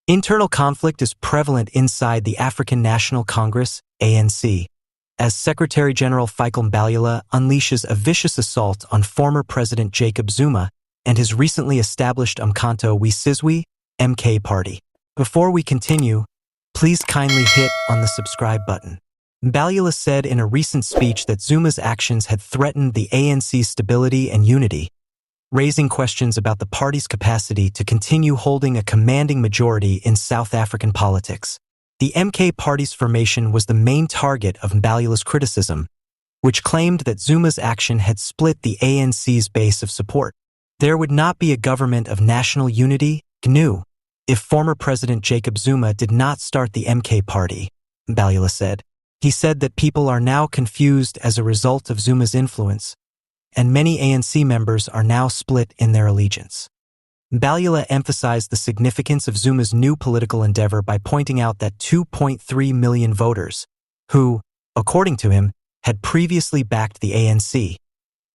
Internal conflict is prevalent inside the African National Congress, ANC, as Secretary-General Fikile Mbalula unleashes a vicious assault on former President Jacob Zuma and his recently established Umkhonto Sizwe, MK party. Before we continue, please kindly hit on the subscribe button. Mbalula said in a recent speech that Zuma's actions had threatened the ANC's stability and unity, raising questions about the party's capacity to continue holding a commanding majority in South African politics. The MK party's formation was the main target of Mbalula's criticism, which claimed that Zuma's action had split the ANC's base of support. There would not be a government of national unity, GNU, if former President Jacob Zuma did not start the MK party, Mbalula said. He said that people are now confused as a result of Zuma's influence, and many ANC members are now split in their allegiance. Mbalula emphasized the significance of Zuma's new political endeavor by pointing out that 2.3 million voters, who, according to him, had previously backed the ANC,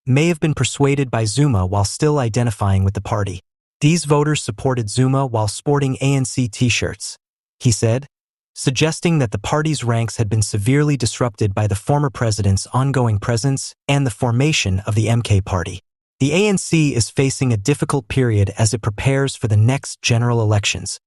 may have been persuaded by Zuma while still identifying with the party. These voters supported Zuma while sporting ANC t-shirts, he said, suggesting that the party's ranks had been severely disrupted by the former president's ongoing presence and the formation of the MK party. The ANC is facing a difficult period as it prepares for the next general elections,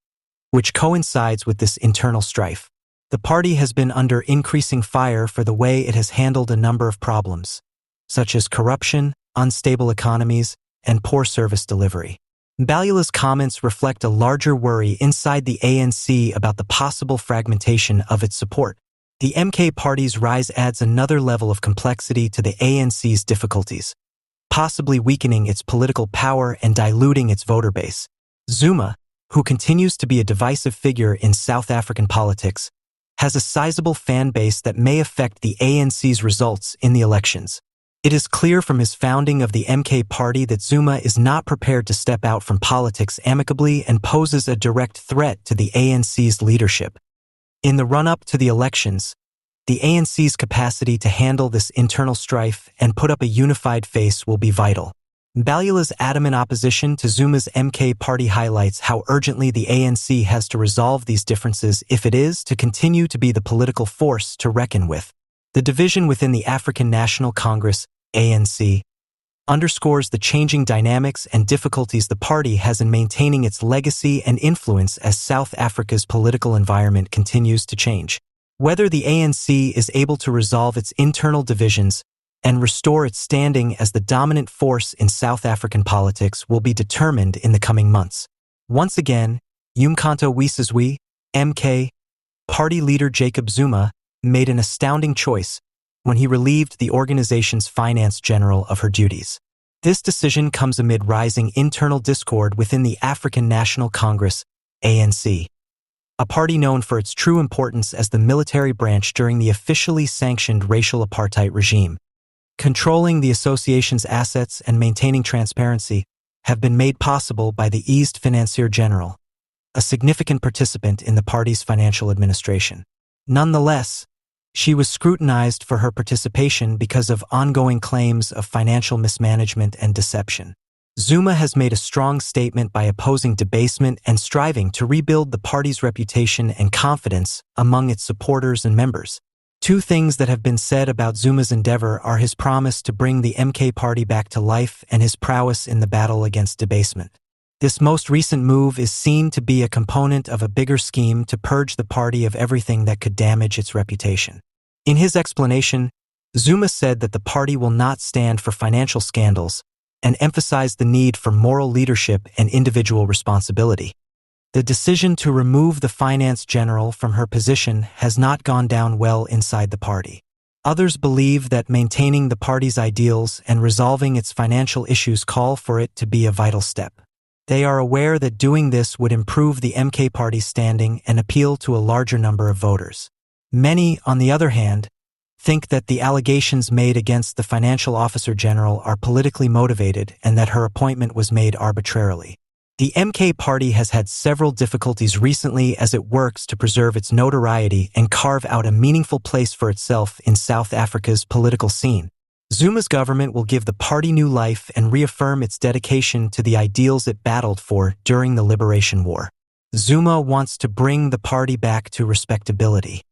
which coincides with this internal strife. The party has been under increasing fire for the way it has handled a number of problems, such as corruption, unstable economies, and poor service delivery. Mbalula's comments reflect a larger worry inside the ANC about the possible fragmentation of its support. The MK party's rise adds another level of complexity to the ANC's difficulties, possibly weakening its political power and diluting its voter base. Zuma, who continues to be a divisive figure in South African politics, has a sizable fan base that may affect the ANC's results in the elections. It is clear from his founding of the MK party that Zuma is not prepared to step out from politics amicably and poses a direct threat to the ANC's leadership. In the run-up to the elections, the ANC's capacity to handle this internal strife and put up a unified face will be vital. Mbalula's adamant opposition to Zuma's MK party highlights how urgently the ANC has to resolve these differences if it is to continue to be the political force to reckon with. The division within the African National Congress, ANC, underscores the changing dynamics and difficulties the party has in maintaining its legacy and influence as South Africa's political environment continues to change. Whether the ANC is able to resolve its internal divisions and restore its standing as the dominant force in South African politics will be determined in the coming months. Once again, Umkhonto Sizwe, MK, party leader Jacob Zuma made an astounding choice when he relieved the organization's finance general of her duties. This decision comes amid rising internal discord within the African National Congress, ANC, a party known for its true importance as the military branch during the officially sanctioned racial apartheid regime. Controlling the association's assets and maintaining transparency have been made possible by the eased financier general, a significant participant in the party's financial administration. Nonetheless, she was scrutinized for her participation because of ongoing claims of financial mismanagement and deception. Zuma has made a strong statement by opposing debasement and striving to rebuild the party's reputation and confidence among its supporters and members. Two things that have been said about Zuma's endeavor are his promise to bring the MK party back to life and his prowess in the battle against debasement. This most recent move is seen to be a component of a bigger scheme to purge the party of everything that could damage its reputation. In his explanation, Zuma said that the party will not stand for financial scandals and emphasized the need for moral leadership and individual responsibility. The decision to remove the finance general from her position has not gone down well inside the party. Others believe that maintaining the party's ideals and resolving its financial issues call for it to be a vital step. They are aware that doing this would improve the MK party's standing and appeal to a larger number of voters. Many, on the other hand, think that the allegations made against the financial officer general are politically motivated and that her appointment was made arbitrarily. The MK party has had several difficulties recently as it works to preserve its notoriety and carve out a meaningful place for itself in South Africa's political scene. Zuma's government will give the party new life and reaffirm its dedication to the ideals it battled for during the Liberation War. Zuma wants to bring the party back to respectability.